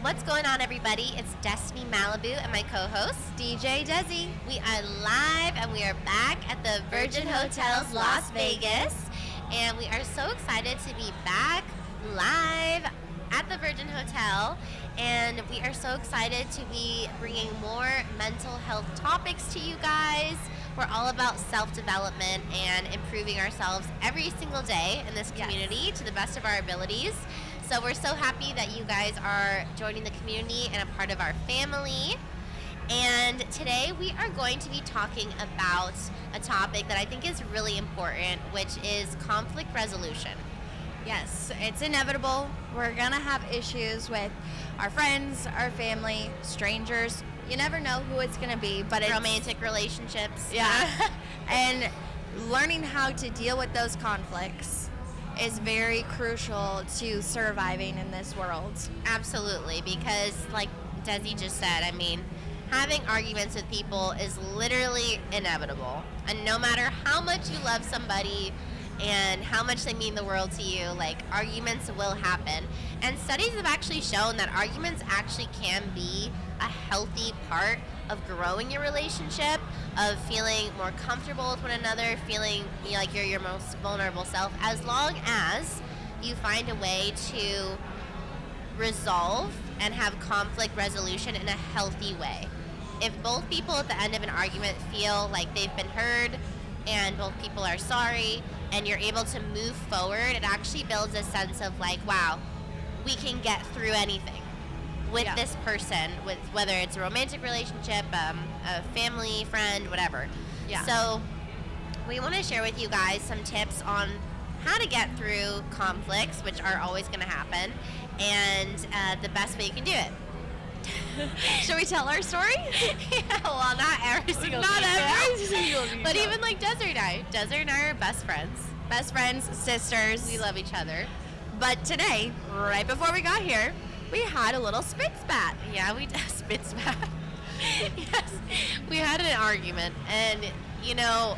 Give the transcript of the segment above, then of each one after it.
What's going on, everybody? It's Destiny Malibu and my co-host, DJ Desi. We are live and we are back at the Virgin Hotels Las Vegas. And we are so excited to be back live at the Virgin Hotel. And we are so excited to be bringing more mental health topics to you guys. We're all about self-development and improving ourselves every single day in this community to the best of our abilities. So we're so happy that you guys are joining the community and a part of our family. And today we are going to be talking about a topic that I think is really important, which is conflict resolution. Yes, it's inevitable. We're going to have issues with our friends, our family, strangers. You never know who it's going to be, but it's romantic relationships. Yeah. And learning how to deal with those conflicts is very crucial to surviving in this world. Absolutely, because like Desi just said, I mean, having arguments with people is literally inevitable. And no matter how much you love somebody and how much they mean the world to you, like, arguments will happen. And studies have actually shown that arguments actually can be a healthy part of growing your relationship, of feeling more comfortable with one another, feeling like you're your most vulnerable self, as long as you find a way to resolve and have conflict resolution in a healthy way. If both people at the end of an argument feel like they've been heard and both people are sorry and you're able to move forward, it actually builds a sense of like, wow, we can get through anything with this person, with whether it's a romantic relationship, a family, friend, whatever. Yeah. So we want to share with you guys some tips on how to get through conflicts, which are always going to happen, and the best way you can do it. Should we tell our story? Yeah, well, not every single detail, but even like Desiree and I. Desiree and I are best friends. Best friends, sisters. We love each other. But today, right before we got here, we had a little spit spat. Yeah, we did spit spat. Yes, we had an argument, and you know,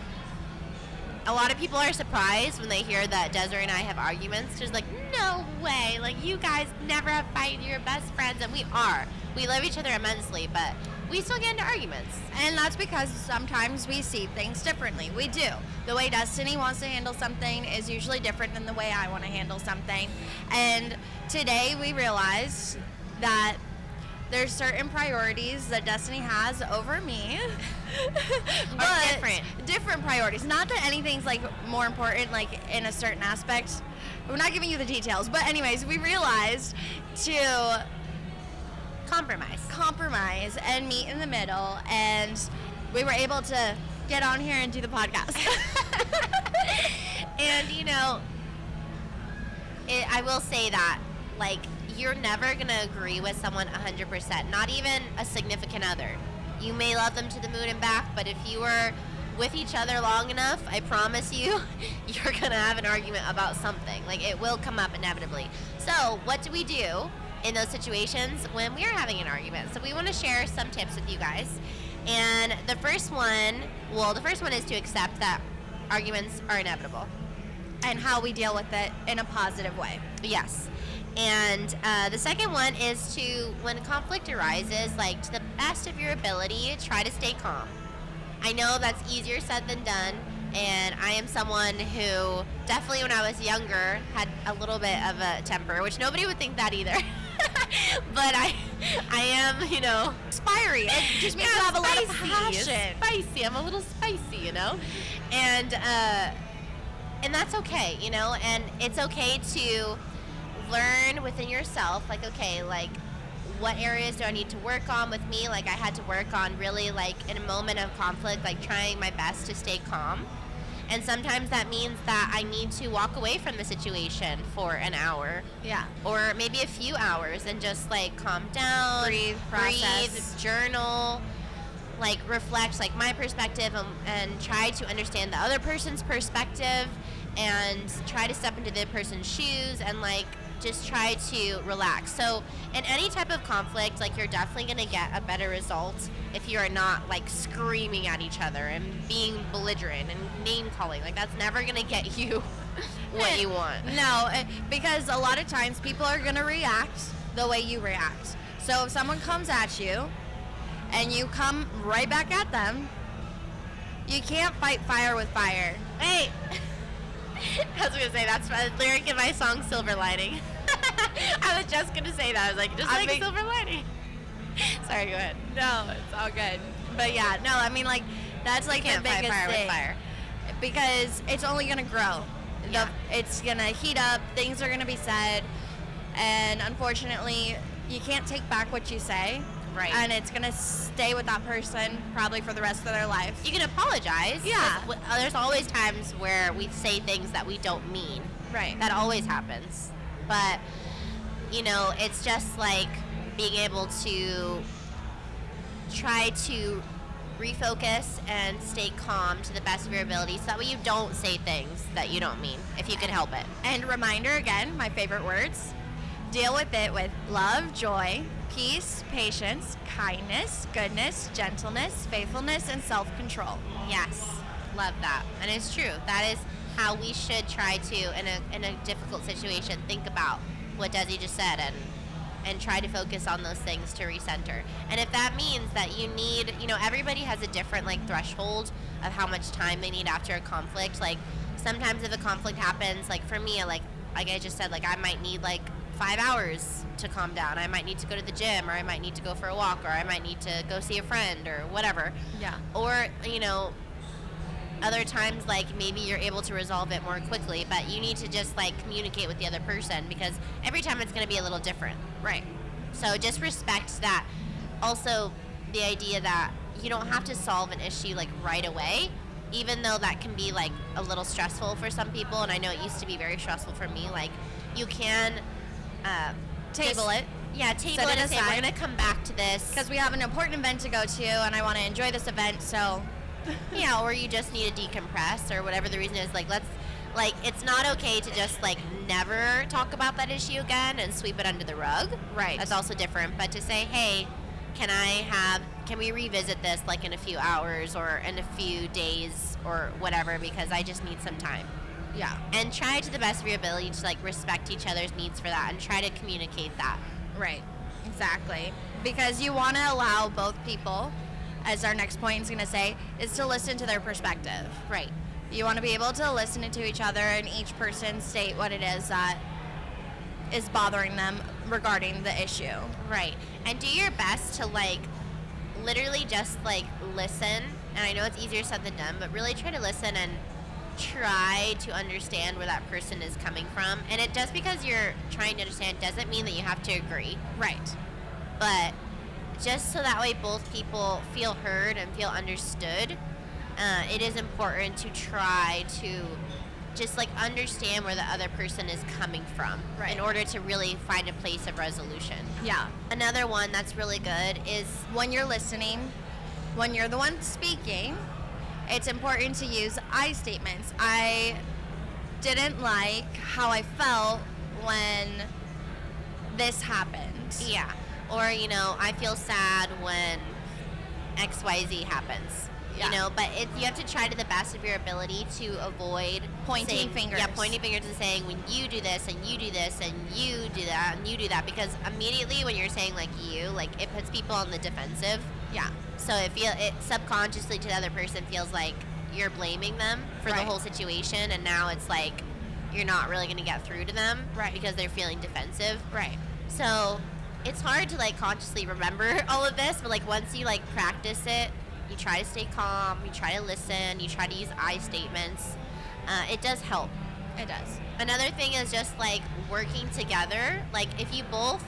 a lot of people are surprised when they hear that Desiree and I have arguments. Just like, no way, like you guys never have fight, you're best friends, and we are. We love each other immensely, but we still get into arguments. And that's because sometimes we see things differently. We do. The way Destiny wants to handle something is usually different than the way I want to handle something. And today we realized that there's certain priorities that Destiny has over me. But different priorities. Not that anything's like more important like in a certain aspect. We're not giving you the details. But anyways, we realized to compromise and meet in the middle, and we were able to get on here and do the podcast. And you know, I will say that like you're never gonna agree with someone 100%, not even a significant other. You may love them to the moon and back, but if you were with each other long enough, I promise you, you're gonna have an argument about something. Like, it will come up inevitably. So what do we do in those situations when we are having an argument? So we want to share some tips with you guys. And the first one is to accept that arguments are inevitable. And how we deal with it in a positive way. Yes. And the second one is to, when conflict arises, like, to the best of your ability, try to stay calm. I know that's easier said than done, and I am someone who definitely when I was younger had a little bit of a temper, which nobody would think that either. But I am, you know, fiery. It just means you have a lot of passion. Spicy. I'm a little spicy, you know, and that's okay, you know, and it's okay to learn within yourself, like, okay, like, what areas do I need to work on with me? Like, I had to work on really, like, in a moment of conflict, like, trying my best to stay calm. And sometimes that means that I need to walk away from the situation for an hour. Yeah. Or maybe a few hours and just, like, calm down. Breathe, process. Journal, like, reflect, like, my perspective and try to understand the other person's perspective and try to step into the person's shoes and, like, just try to relax. So in any type of conflict, like, you're definitely going to get a better result if you are not, like, screaming at each other and being belligerent and name calling. Like, that's never going to get you what you want. No, because a lot of times people are going to react the way you react. So if someone comes at you and you come right back at them, you can't fight fire with fire. Hey, I was going to say, that's a lyric in my song, Silver Lining. I was just going to say that. I was like, just like Silver Lining. Sorry, go ahead. No, it's all good. But yeah, no, I mean, like, that's like the biggest fire thing. with fire. Because it's only going to grow. Yeah. It's going to heat up, things are going to be said, and unfortunately, you can't take back what you say. Right. And it's going to stay with that person probably for the rest of their life. You can apologize. Yeah. There's always times where we say things that we don't mean. Right. That always happens. But, you know, it's just like being able to try to refocus and stay calm to the best of your ability so that way you don't say things that you don't mean, if you can help it. And reminder again, my favorite words, deal with it with love, joy, peace, patience, kindness, goodness, gentleness, faithfulness, and self-control. Yes, love that. And it's true. That is how we should try to, in a difficult situation, think about what Desi just said and try to focus on those things to recenter. And if that means that you need, you know, everybody has a different like threshold of how much time they need after a conflict. Like sometimes if a conflict happens, like for me, like I just said, like I might need like 5 hours to calm down. I might need to go to the gym, or I might need to go for a walk, or I might need to go see a friend or whatever. Yeah. Or, you know, other times, like, maybe you're able to resolve it more quickly, but you need to just, like, communicate with the other person because every time it's going to be a little different. Right. So just respect that. Also, the idea that you don't have to solve an issue, like, right away, even though that can be, like, a little stressful for some people, and I know it used to be very stressful for me. Like, you can... Table it. Yeah, table Set it it and say, aside. we're going to come back to this. Because we have an important event to go to, and I want to enjoy this event, so... Yeah, or you just need to decompress, or whatever the reason is. Like, it's not okay to just, like, never talk about that issue again and sweep it under the rug. Right. That's also different. But to say, hey, can we revisit this, like, in a few hours or in a few days or whatever, because I just need some time. Yeah. And try to the best of your ability to, like, respect each other's needs for that and try to communicate that. Right. Exactly. Because you want to allow both people, as our next point is going to say, is to listen to their perspective. Right. You want to be able to listen to each other and each person state what it is that is bothering them regarding the issue. Right. And do your best to, like, literally just, like, listen. And I know it's easier said than done, but really try to listen and try to understand where that person is coming from. And it just because you're trying to understand doesn't mean that you have to agree. Right. But just so that way both people feel heard and feel understood, it is important to try to just, like, understand where the other person is coming from. Right. In order to really find a place of resolution. Yeah. Another one that's really good is When you're listening, when you're the one speaking, it's important to use I statements. I didn't like how I felt when this happened. yeah. Or, you know, I feel sad when XYZ happens. Yeah. You know, but you have to try to the best of your ability to avoid Pointing saying, fingers. Yeah, pointing fingers and saying, when you do this and you do this and you do that and you do that, because immediately when you're saying, like, you, like, it puts people on the defensive. Yeah. So it subconsciously to the other person feels like you're blaming them for the Right. whole situation, and now it's like you're not really going to get through to them. Right. Because they're feeling defensive. Right. So it's hard to, like, consciously remember all of this, but, like, once you, like, practice it, you try to stay calm, you try to listen, you try to use I statements. It does help. It does. Another thing is just, like, working together. Like, if you both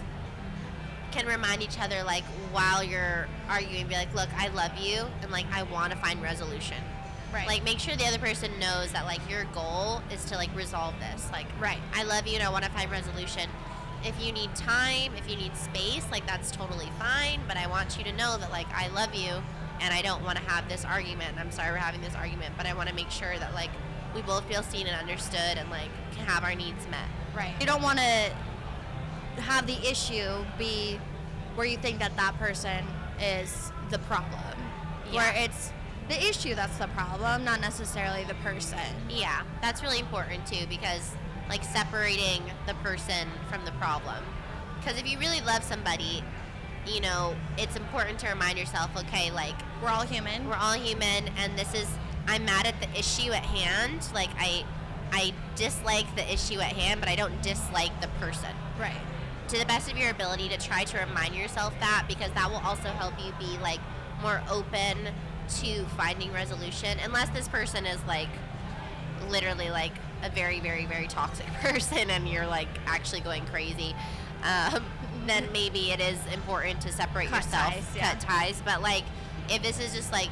can remind each other, like, while you're arguing, be like, look, I love you, and, like, I want to find resolution. Right. Like, make sure the other person knows that, like, your goal is to, like, resolve this. Like, Right. I love you and I want to find resolution. If you need time, if you need space, like, that's totally fine, but I want you to know that, like, I love you and I don't want to have this argument. I'm sorry we're having this argument, but I want to make sure that, like, we both feel seen and understood and, like, can have our needs met. Right. You don't want to have the issue be where you think that that person is the problem. Yeah. Where it's the issue that's the problem, not necessarily the person. Yeah, that's really important too, because, like, separating the person from the problem. Because if you really love somebody, you know, it's important to remind yourself, okay, like, We're all human. we're all human, and I'm mad at the issue at hand. Like, I dislike the issue at hand, but I don't dislike the person. Right. To the best of your ability, to try to remind yourself that, because that will also help you be, like, more open to finding resolution, unless this person is, like, literally, like, a very, very, very toxic person and you're, like, actually going crazy. Then maybe it is important to separate Cut yourself, ties, yeah. cut ties. But, like, if this is just, like,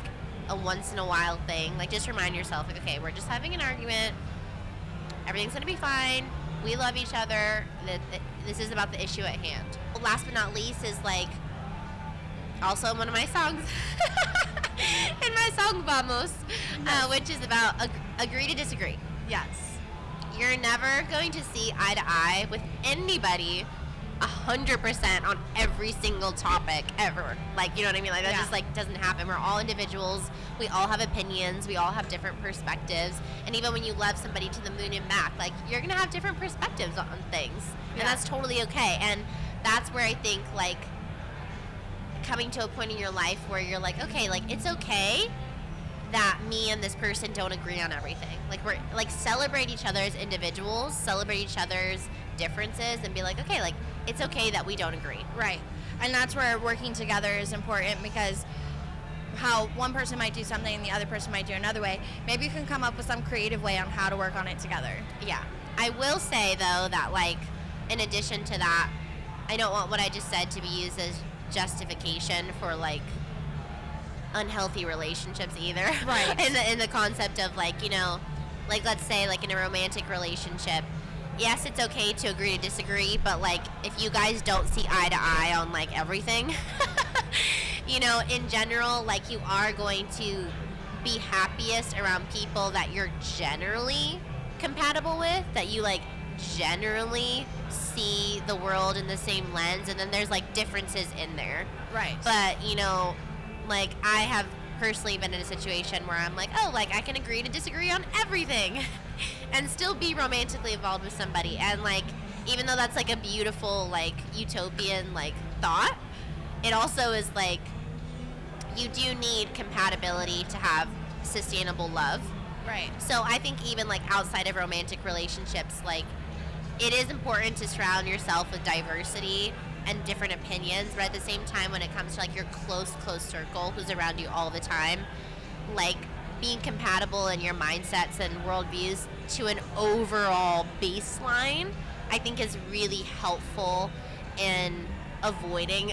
a once in a while thing, like, just remind yourself, like, okay, we're just having an argument. Everything's going to be fine. We love each other. This is about the issue at hand. Last but not least is, like, also one of my songs in my song Vamos, which is about agree to disagree. Yes. You're never going to see eye to eye with anybody 100% on every single topic ever. Like, you know what I mean? Like, that just, like, doesn't happen. We're all individuals. We all have opinions. We all have different perspectives. And even when you love somebody to the moon and back, like, you're going to have different perspectives on things. And that's totally okay. And that's where I think, like, coming to a point in your life where you're like, okay, like, it's okay that me and this person don't agree on everything. Like, we're, like, celebrate each other as individuals, celebrate each other's differences, and be like, okay, like, it's okay that we don't agree. Right. And that's where working together is important, because how one person might do something and the other person might do another way, maybe you can come up with some creative way on how to work on it together. Yeah. I will say, though, that, like, in addition to that, I don't want what I just said to be used as justification for, like, unhealthy relationships either. Right. in the concept of, like, you know, like, let's say, like, in a romantic relationship, yes, it's okay to agree to disagree, but, like, if you guys don't see eye to eye on, like, everything, you know, in general, like, you are going to be happiest around people that you're generally compatible with, that you, like, generally see the world in the same lens, and then there's, like, differences in there. Right. But, you know, like, I have personally been in a situation where I'm like, oh, like, I can agree to disagree on everything and still be romantically involved with somebody. And, like, even though that's, like, a beautiful, like, utopian, like, thought, it also is, like, you do need compatibility to have sustainable love. Right. So I think even, like, outside of romantic relationships, like, it is important to surround yourself with diversity and different opinions, but at the same time, when it comes to, like, your close circle who's around you all the time, like, being compatible in your mindsets and worldviews to an overall baseline, I think is really helpful in avoiding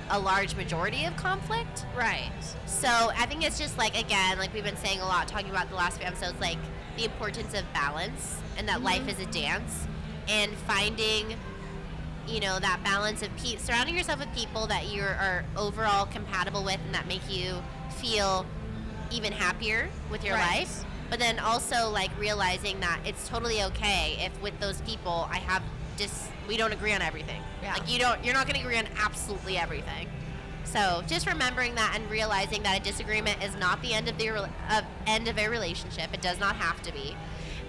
a large majority of conflict. Right. So I think it's just, like, again, like we've been saying a lot, talking about the last few episodes, like, the importance of balance, and that life is a dance, and finding, you know, that balance of surrounding yourself with people that you are overall compatible with and that make you feel even happier with your life. But then also, like, realizing that it's totally okay if with those people we don't agree on everything. Yeah. Like, you're not going to agree on absolutely everything. So just remembering that and realizing that a disagreement is not the end of a relationship. It does not have to be.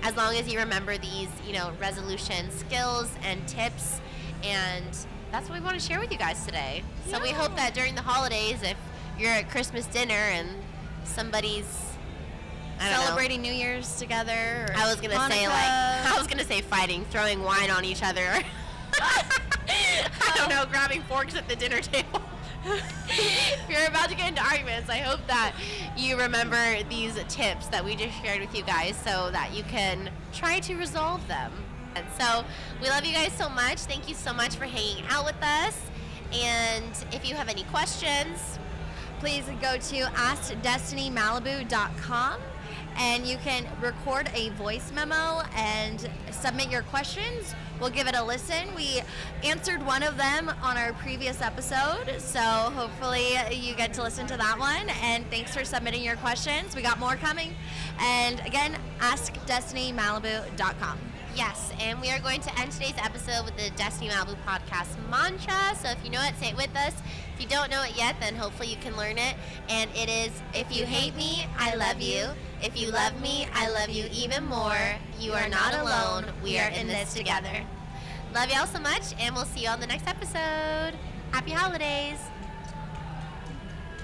As long as you remember these, you know, resolution skills and tips, and that's what we want to share with you guys today. So we hope that during the holidays, if you're at Christmas dinner and somebody's celebrating New Year's together, or I was gonna say fighting, throwing wine on each other. I don't know, grabbing forks at the dinner table. If you're about to get into arguments, I hope that you remember these tips that we just shared with you guys so that you can try to resolve them. And so we love you guys so much. Thank you so much for hanging out with us. And if you have any questions, please go to askdestinymalibu.com, and you can record a voice memo and submit your questions. We'll give it a listen. We answered one of them on our previous episode, so hopefully you get to listen to that one. And thanks for submitting your questions. We got more coming. And again, askdestinymalibu.com. yes, and we are going to end today's episode with the Destiny Malibu podcast mantra. So if you know it, say it with us. If you don't know it yet, then hopefully you can learn it. And it is, if you hate me, I love you. If you love me, I love you even more. You are not alone. We are in this together. Love y'all so much, and we'll see you on the next episode. Happy holidays.